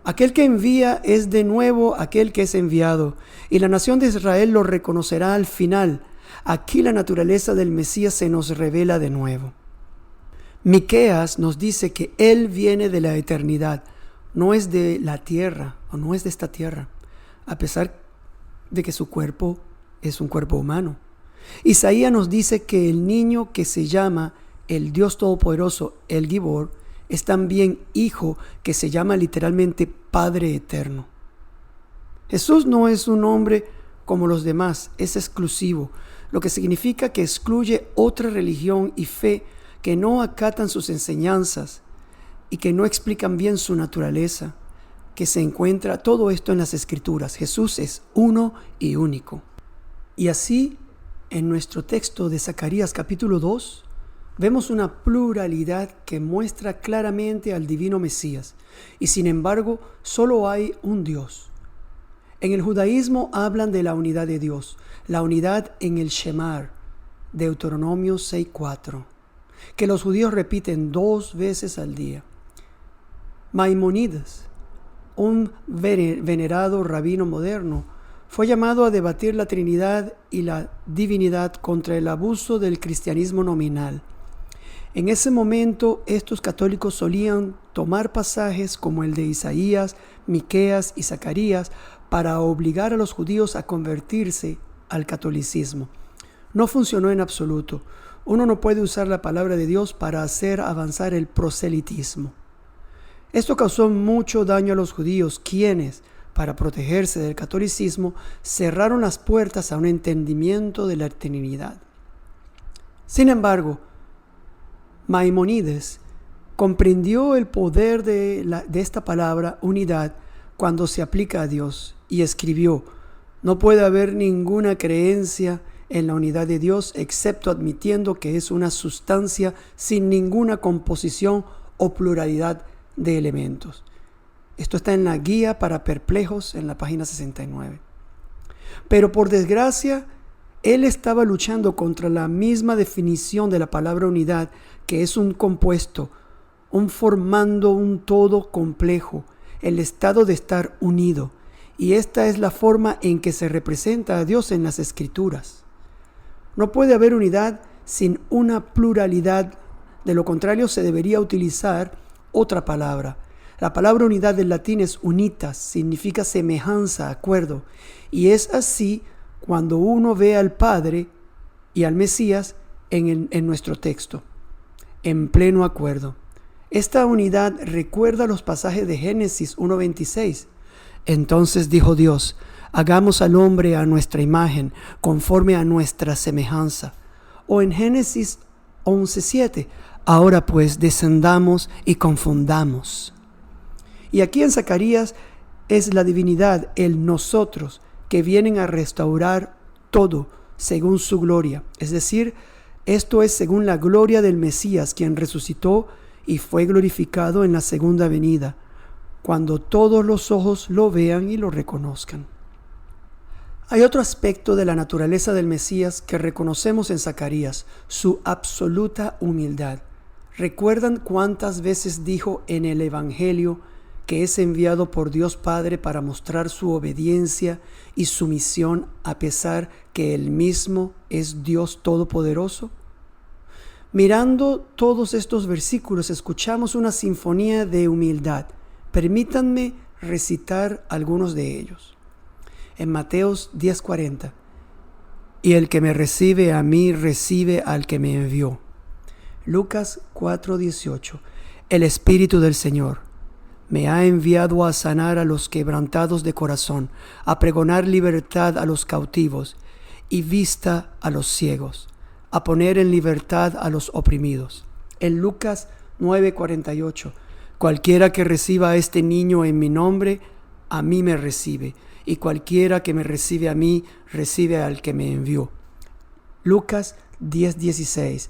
Aquel que envía es de nuevo aquel que es enviado, y la nación de Israel lo reconocerá al final. Aquí la naturaleza del Mesías se nos revela de nuevo. Miqueas nos dice que Él viene de la eternidad, no es de la tierra, o no es de esta tierra, a pesar de que su cuerpo es un cuerpo humano. Isaías nos dice que el niño que se llama el Dios Todopoderoso, el Gibor, es también hijo que se llama literalmente Padre Eterno. Jesús no es un hombre como los demás, es exclusivo, lo que significa que excluye otra religión y fe que no acatan sus enseñanzas y que no explican bien su naturaleza, que se encuentra todo esto en las Escrituras. Jesús es uno y único. Y así, en nuestro texto de Zacarías capítulo 2, vemos una pluralidad que muestra claramente al divino Mesías, y sin embargo solo hay un Dios. En el judaísmo hablan de la unidad de Dios, la unidad en el Shemar, Deuteronomio 6:4, que los judíos repiten 2 veces al día. Maimónides, un venerado rabino moderno, fue llamado a debatir la Trinidad y la divinidad contra el abuso del cristianismo nominal. En ese momento, estos católicos solían tomar pasajes como el de Isaías, Miqueas y Zacarías para obligar a los judíos a convertirse al catolicismo. No funcionó en absoluto. Uno no puede usar la palabra de Dios para hacer avanzar el proselitismo. Esto causó mucho daño a los judíos, quienes, para protegerse del catolicismo, cerraron las puertas a un entendimiento de la Trinidad. Sin embargo, Maimónides comprendió el poder de esta palabra unidad cuando se aplica a Dios y escribió: no puede haber ninguna creencia en la unidad de Dios excepto admitiendo que es una sustancia sin ninguna composición o pluralidad de elementos. Esto está en la Guía para Perplejos en la página 69. Pero por desgracia, él estaba luchando contra la misma definición de la palabra unidad, que es un compuesto, formando un todo complejo, el estado de estar unido. Y esta es la forma en que se representa a Dios en las Escrituras. No puede haber unidad sin una pluralidad, de lo contrario se debería utilizar otra palabra. La palabra unidad del latín es unitas, significa semejanza, acuerdo, y es así cuando uno ve al Padre y al Mesías en nuestro texto, en pleno acuerdo. Esta unidad recuerda los pasajes de Génesis 1:26. Entonces dijo Dios: hagamos al hombre a nuestra imagen, conforme a nuestra semejanza. O en Génesis 11:7, ahora pues descendamos y confundamos. Y aquí en Zacarías es la divinidad, el nosotros, que vienen a restaurar todo según su gloria. Es decir, esto es según la gloria del Mesías, quien resucitó y fue glorificado en la segunda venida, cuando todos los ojos lo vean y lo reconozcan. Hay otro aspecto de la naturaleza del Mesías que reconocemos en Zacarías: su absoluta humildad. ¿Recuerdan cuántas veces dijo en el Evangelio que es enviado por Dios Padre para mostrar su obediencia y sumisión a pesar que Él mismo es Dios Todopoderoso? Mirando todos estos versículos, escuchamos una sinfonía de humildad. Permítanme recitar algunos de ellos. En Mateos 10:40, y el que me recibe a mí, recibe al que me envió. Lucas 4:18, el Espíritu del Señor me ha enviado a sanar a los quebrantados de corazón, a pregonar libertad a los cautivos y vista a los ciegos, a poner en libertad a los oprimidos. En Lucas 9:48, cualquiera que reciba a este niño en mi nombre, a mí me recibe, y cualquiera que me recibe a mí, recibe al que me envió. Lucas 10:16,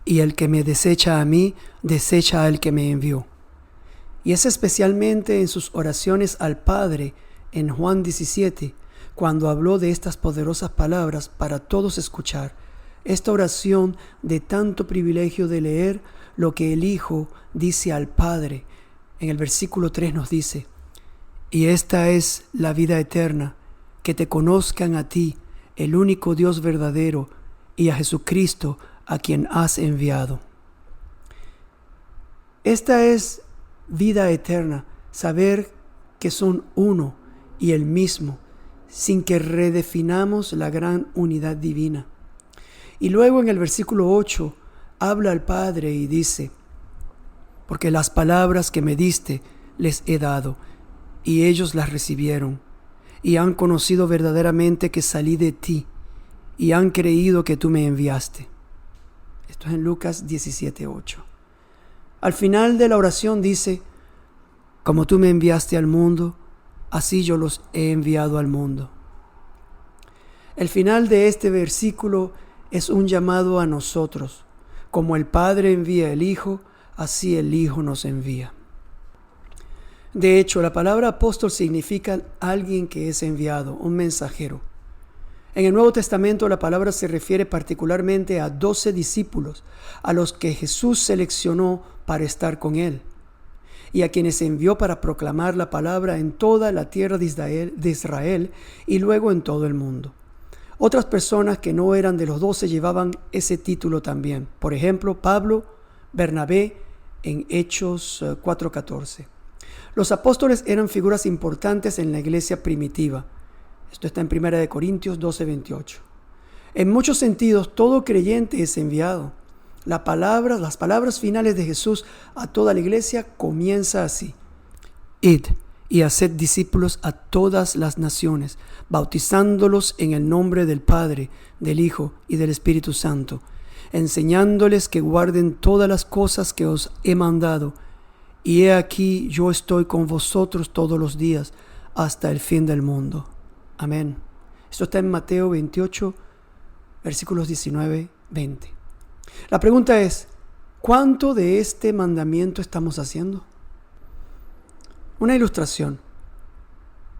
y el que me desecha a mí, desecha al que me envió. Y es especialmente en sus oraciones al Padre, en Juan 17, cuando habló de estas poderosas palabras para todos escuchar. Esta oración de tanto privilegio de leer lo que el Hijo dice al Padre. En el versículo 3 nos dice: y esta es la vida eterna, que te conozcan a ti, el único Dios verdadero, y a Jesucristo, a quien has enviado. Esta es vida eterna, saber que son uno y el mismo, sin que redefinamos la gran unidad divina. Y luego en el versículo 8 habla al Padre y dice: porque las palabras que me diste les he dado, y ellos las recibieron, y han conocido verdaderamente que salí de ti, y han creído que tú me enviaste. Esto es en Lucas 17:8. Al final de la oración dice: como tú me enviaste al mundo, así yo los he enviado al mundo. El final de este versículo es un llamado a nosotros. Como el Padre envía al Hijo, así el Hijo nos envía. De hecho, la palabra apóstol significa alguien que es enviado, un mensajero. En el Nuevo Testamento la palabra se refiere particularmente a 12 discípulos, a los que Jesús seleccionó para estar con Él. y a quienes envió para proclamar la palabra en toda la tierra de Israel y luego en todo el mundo. Otras personas que no eran de los 12 llevaban ese título también. Por ejemplo, Pablo, Bernabé, en Hechos 4:14. Los apóstoles eran figuras importantes en la iglesia primitiva. Esto está en 1 Corintios 12:28. En muchos sentidos, todo creyente es enviado. Las palabras finales de Jesús a toda la iglesia comienza así: Id y haced discípulos a todas las naciones, bautizándolos en el nombre del Padre, del Hijo y del Espíritu Santo, enseñándoles que guarden todas las cosas que os he mandado. Y he aquí, yo estoy con vosotros todos los días, hasta el fin del mundo. Amén. Esto está en Mateo 28, versículos 19-20. La pregunta es, ¿cuánto de este mandamiento estamos haciendo? Una ilustración.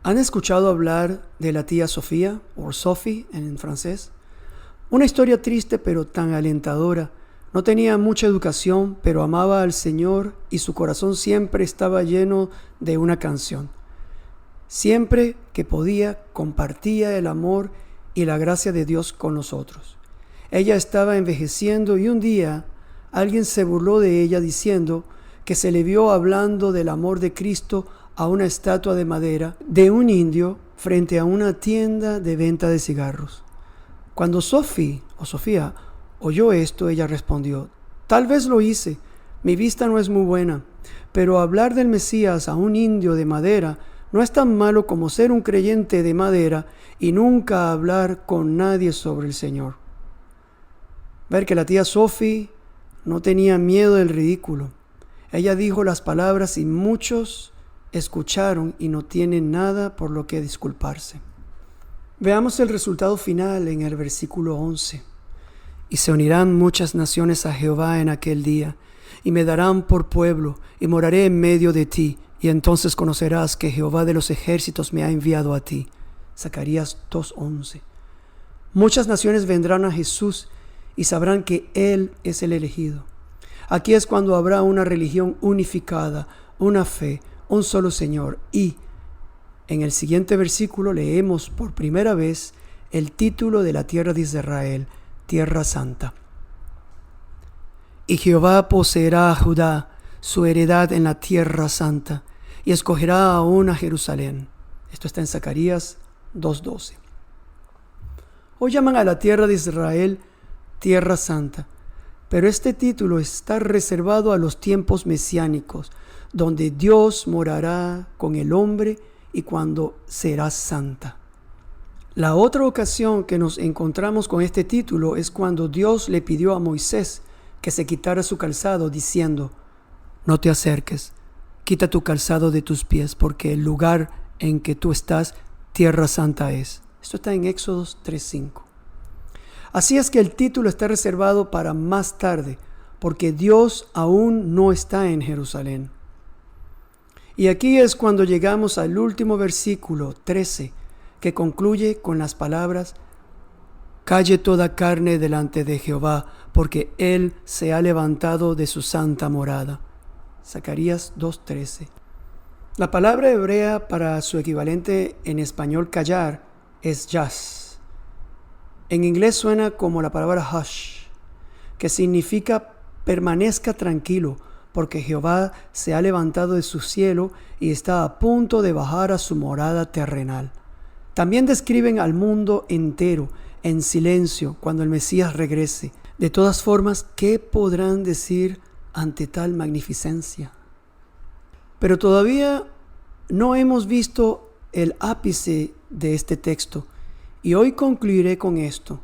¿Han escuchado hablar de la tía Sofía, o Sophie en francés? Una historia triste pero tan alentadora. No tenía mucha educación, pero amaba al Señor y su corazón siempre estaba lleno de una canción. Siempre que podía, compartía el amor y la gracia de Dios con nosotros. Ella estaba envejeciendo y un día alguien se burló de ella diciendo que se le vio hablando del amor de Cristo a una estatua de madera de un indio frente a una tienda de venta de cigarros. Cuando Sofía oyó esto, ella respondió: tal vez lo hice, mi vista no es muy buena, pero hablar del Mesías a un indio de madera no es tan malo como ser un creyente de madera y nunca hablar con nadie sobre el Señor. Ver que la tía Sophie no tenía miedo del ridículo. Ella dijo las palabras y muchos escucharon y no tienen nada por lo que disculparse. Veamos el resultado final en el versículo 11. Y se unirán muchas naciones a Jehová en aquel día, y me darán por pueblo, y moraré en medio de ti, y entonces conocerás que Jehová de los ejércitos me ha enviado a ti. Zacarías 2:11. Muchas naciones vendrán a Jesús y sabrán que Él es el elegido. Aquí es cuando habrá una religión unificada, una fe, un solo Señor. Y en el siguiente versículo leemos por primera vez el título de la tierra de Israel, Tierra Santa. Y Jehová poseerá a Judá, su heredad en la Tierra Santa, y escogerá aún a Jerusalén. Esto está en Zacarías 2:12. Hoy llaman a la tierra de Israel Tierra Santa, pero este título está reservado a los tiempos mesiánicos, donde Dios morará con el hombre y cuando será santa. La otra ocasión que nos encontramos con este título es cuando Dios le pidió a Moisés que se quitara su calzado, diciendo: no te acerques, quita tu calzado de tus pies, porque el lugar en que tú estás, Tierra Santa es. Esto está en Éxodos 3:5. Así es que el título está reservado para más tarde, porque Dios aún no está en Jerusalén. Y aquí es cuando llegamos al último versículo 13, que concluye con las palabras: calle toda carne delante de Jehová, porque Él se ha levantado de su santa morada. Zacarías 2:13. La palabra hebrea para su equivalente en español callar es yas. En inglés suena como la palabra hush, que significa permanezca tranquilo, porque Jehová se ha levantado de su cielo y está a punto de bajar a su morada terrenal. También describen al mundo entero en silencio cuando el Mesías regrese. De todas formas, ¿qué podrán decir ante tal magnificencia? Pero todavía no hemos visto el ápice de este texto, y hoy concluiré con esto.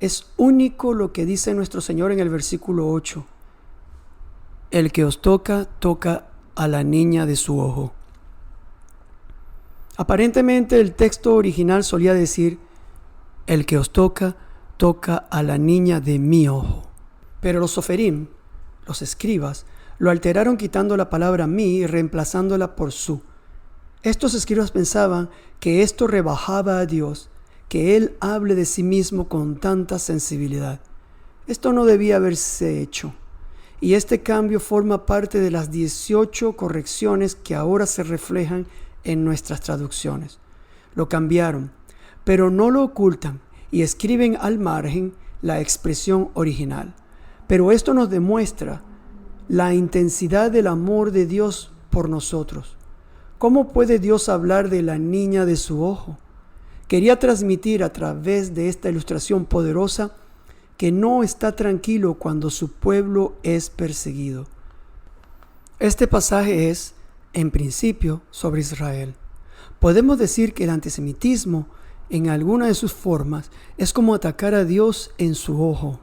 Es único lo que dice nuestro Señor en el versículo 8. El que os toca, toca a la niña de su ojo. Aparentemente el texto original solía decir: el que os toca, toca a la niña de mi ojo. Pero los soferim, los escribas, lo alteraron quitando la palabra mi y reemplazándola por su. Estos escribas pensaban que esto rebajaba a Dios, que Él hable de sí mismo con tanta sensibilidad. Esto no debía haberse hecho. y este cambio forma parte de las 18 correcciones que ahora se reflejan en nuestras traducciones. Lo cambiaron, pero no lo ocultan y escriben al margen la expresión original. Pero esto nos demuestra la intensidad del amor de Dios por nosotros. ¿Cómo puede Dios hablar de la niña de su ojo? Quería transmitir a través de esta ilustración poderosa que no está tranquilo cuando su pueblo es perseguido. Este pasaje es, en principio, sobre Israel. Podemos decir que el antisemitismo, en alguna de sus formas, es como atacar a Dios en su ojo.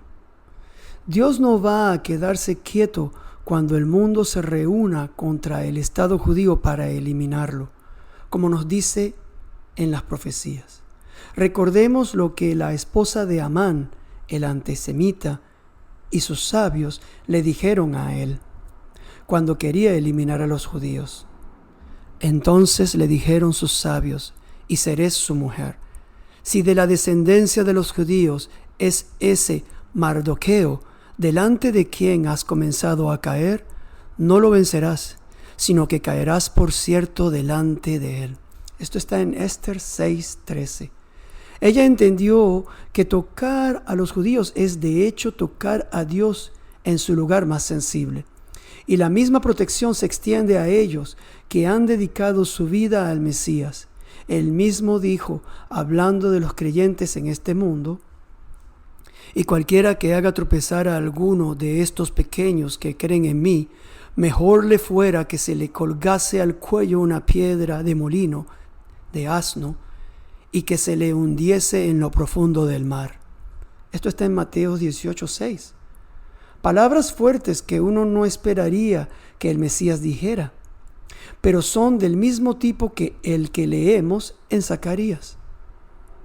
Dios no va a quedarse quieto cuando el mundo se reúna contra el Estado judío para eliminarlo, como nos dice en las profecías. Recordemos lo que la esposa de Amán, el antisemita, y sus sabios le dijeron a él cuando quería eliminar a los judíos. Entonces le dijeron sus sabios, y seré su mujer. Si de la descendencia de los judíos es ese Mardoqueo, delante de quien has comenzado a caer, no lo vencerás, sino que caerás por cierto delante de él. Esto está en Esther 6:13. Ella entendió que tocar a los judíos es de hecho tocar a Dios en su lugar más sensible. Y la misma protección se extiende a ellos que han dedicado su vida al Mesías. Él mismo dijo, hablando de los creyentes en este mundo, y cualquiera que haga tropezar a alguno de estos pequeños que creen en mí, mejor le fuera que se le colgase al cuello una piedra de molino, de asno, y que se le hundiese en lo profundo del mar. Esto está en Mateo 18:6. Palabras fuertes que uno no esperaría que el Mesías dijera, pero son del mismo tipo que el que leemos en Zacarías.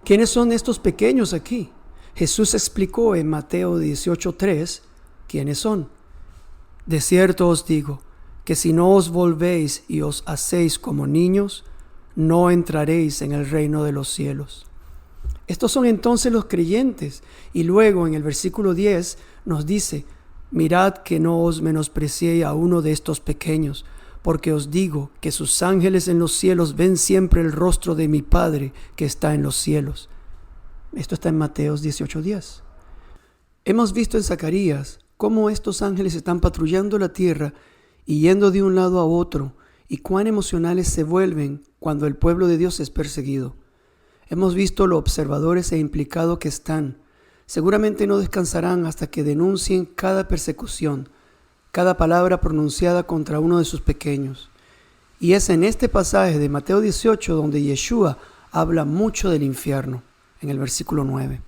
¿Quiénes son estos pequeños aquí? Jesús explicó en Mateo 18:3 quiénes son. De cierto os digo, que si no os volvéis y os hacéis como niños, no entraréis en el reino de los cielos. Estos son entonces los creyentes. Y luego en el versículo 10 nos dice, mirad que no os menospreciéis a uno de estos pequeños, porque os digo que sus ángeles en los cielos ven siempre el rostro de mi Padre que está en los cielos. Esto está en Mateo 18:10. Hemos visto en Zacarías cómo estos ángeles están patrullando la tierra y yendo de un lado a otro, y cuán emocionales se vuelven cuando el pueblo de Dios es perseguido. Hemos visto lo observadores e implicados que están. Seguramente no descansarán hasta que denuncien cada persecución, cada palabra pronunciada contra uno de sus pequeños. Y es en este pasaje de Mateo 18 donde Yeshua habla mucho del infierno, en el versículo 9.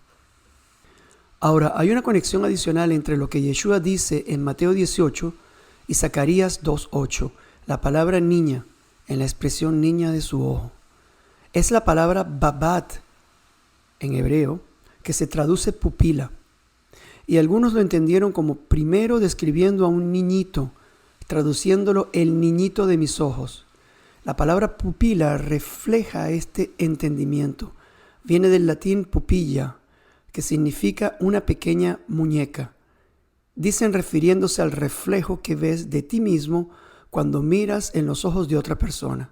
Ahora, hay una conexión adicional entre lo que Yeshua dice en Mateo 18 y Zacarías 2:8. La palabra niña, en la expresión niña de su ojo, es la palabra babat en hebreo, que se traduce pupila. Y algunos lo entendieron como primero describiendo a un niñito, traduciéndolo el niñito de mis ojos. La palabra pupila refleja este entendimiento. Viene del latín pupilla, que significa una pequeña muñeca. Dicen refiriéndose al reflejo que ves de ti mismo cuando miras en los ojos de otra persona.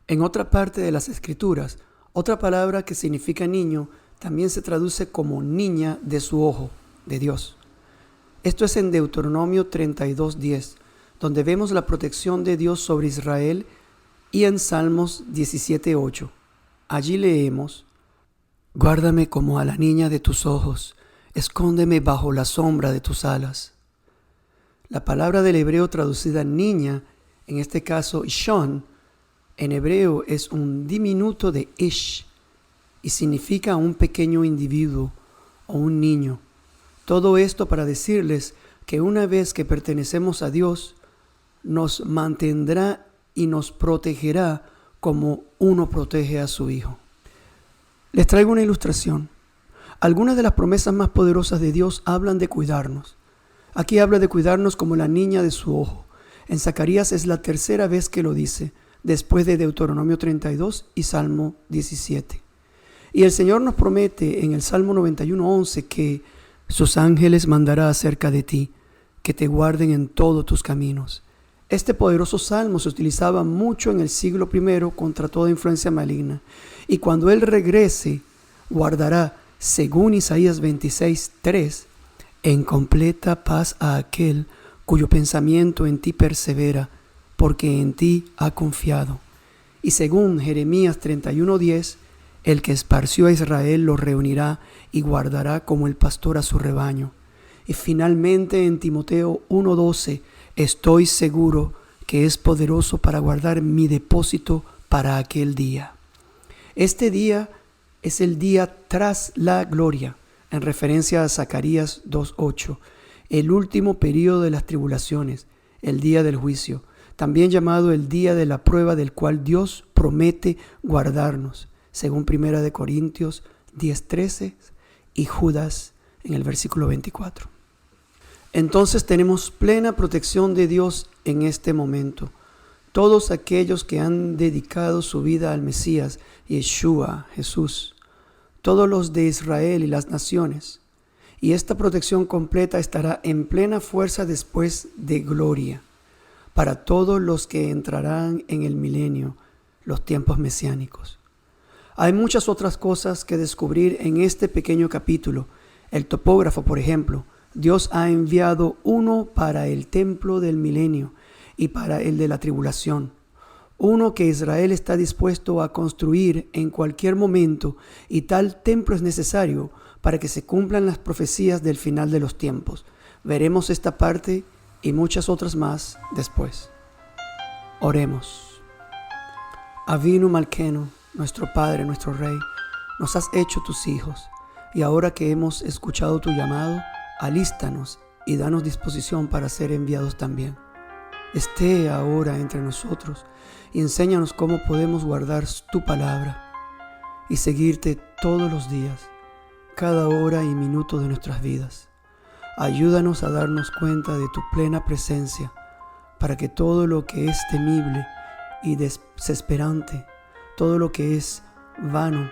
En otra parte de las Escrituras, otra palabra que significa niño también se traduce como niña de su ojo, de Dios. Esto es en Deuteronomio 32:10, donde vemos la protección de Dios sobre Israel, y en Salmos 17:8. Allí leemos, guárdame como a la niña de tus ojos, escóndeme bajo la sombra de tus alas. La palabra del hebreo traducida niña, en este caso ishon, en hebreo es un diminuto de ish y significa un pequeño individuo o un niño. Todo esto para decirles que una vez que pertenecemos a Dios, nos mantendrá y nos protegerá como uno protege a su hijo. Les traigo una ilustración. Algunas de las promesas más poderosas de Dios hablan de cuidarnos. Aquí habla de cuidarnos como la niña de su ojo. En Zacarías es la tercera vez que lo dice, después de Deuteronomio 32 y Salmo 17. Y el Señor nos promete en el Salmo 91:11 que sus ángeles mandará acerca de ti, que te guarden en todos tus caminos. Este poderoso salmo se utilizaba mucho en el siglo I contra toda influencia maligna. Y cuando Él regrese, guardará, según Isaías 26:3, en completa paz a aquel cuyo pensamiento en ti persevera, porque en ti ha confiado. Y según Jeremías 31:10, el que esparció a Israel lo reunirá y guardará como el pastor a su rebaño. Y finalmente en Timoteo 1:12, estoy seguro que es poderoso para guardar mi depósito para aquel día. Este día es el día tras la gloria, en referencia a Zacarías 2:8, el último período de las tribulaciones, el día del juicio, también llamado el día de la prueba, del cual Dios promete guardarnos, según 1 Corintios 10:13 y Judas en el versículo 24. Entonces tenemos plena protección de Dios en este momento. Todos aquellos que han dedicado su vida al Mesías, Yeshua, Jesús, todos los de Israel y las naciones. Y esta protección completa estará en plena fuerza después de gloria, para todos los que entrarán en el milenio, los tiempos mesiánicos. Hay muchas otras cosas que descubrir en este pequeño capítulo. El topógrafo, por ejemplo, Dios ha enviado uno para el templo del milenio y para el de la tribulación. Uno que Israel está dispuesto a construir en cualquier momento, y tal templo es necesario para que se cumplan las profecías del final de los tiempos. Veremos esta parte y muchas otras más después. Oremos. Avinu Malkenu, nuestro Padre, nuestro Rey, nos has hecho tus hijos, y ahora que hemos escuchado tu llamado, alístanos y danos disposición para ser enviados también. Esté ahora entre nosotros y enséñanos cómo podemos guardar tu palabra y seguirte todos los días, cada hora y minuto de nuestras vidas. Ayúdanos a darnos cuenta de tu plena presencia, para que todo lo que es temible y desesperante, todo lo que es vano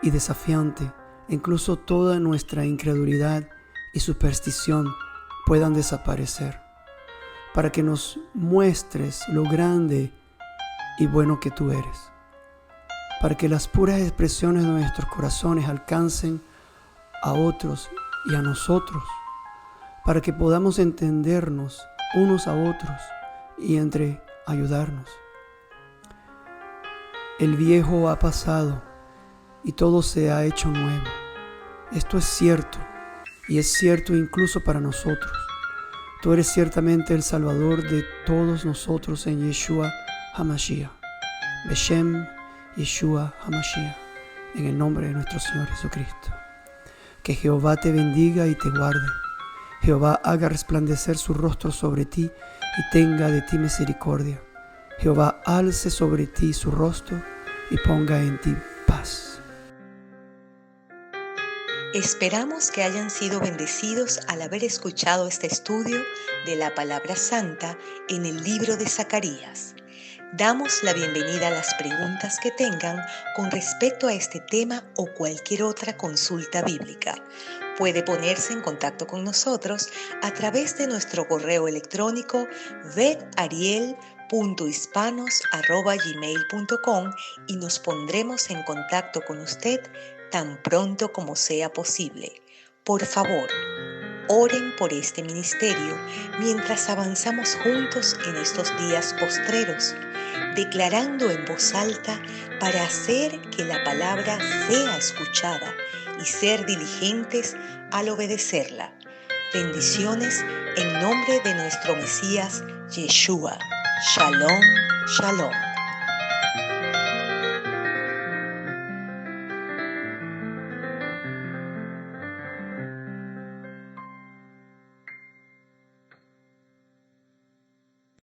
y desafiante, incluso toda nuestra incredulidad y superstición, puedan desaparecer, para que nos muestres lo grande y bueno que tú eres, para que las puras expresiones de nuestros corazones alcancen a otros y a nosotros, para que podamos entendernos unos a otros y entre ayudarnos. El viejo ha pasado y todo se ha hecho nuevo. Esto es cierto, y es cierto incluso para nosotros. Tú eres ciertamente el Salvador de todos nosotros en Yeshua HaMashiach. Beshem Yeshua HaMashiach, en el nombre de nuestro Señor Jesucristo. Que Jehová te bendiga y te guarde. Jehová haga resplandecer su rostro sobre ti y tenga de ti misericordia. Jehová alce sobre ti su rostro y ponga en ti paz. Esperamos que hayan sido bendecidos al haber escuchado este estudio de la Palabra Santa en el libro de Zacarías. Damos la bienvenida a las preguntas que tengan con respecto a este tema o cualquier otra consulta bíblica. Puede ponerse en contacto con nosotros a través de nuestro correo electrónico vedariel.hispanos@gmail.com y nos pondremos en contacto con usted tan pronto como sea posible. Por favor, oren por este ministerio mientras avanzamos juntos en estos días postreros, declarando en voz alta para hacer que la palabra sea escuchada y ser diligentes al obedecerla. Bendiciones en nombre de nuestro Mesías, Yeshua. Shalom, shalom.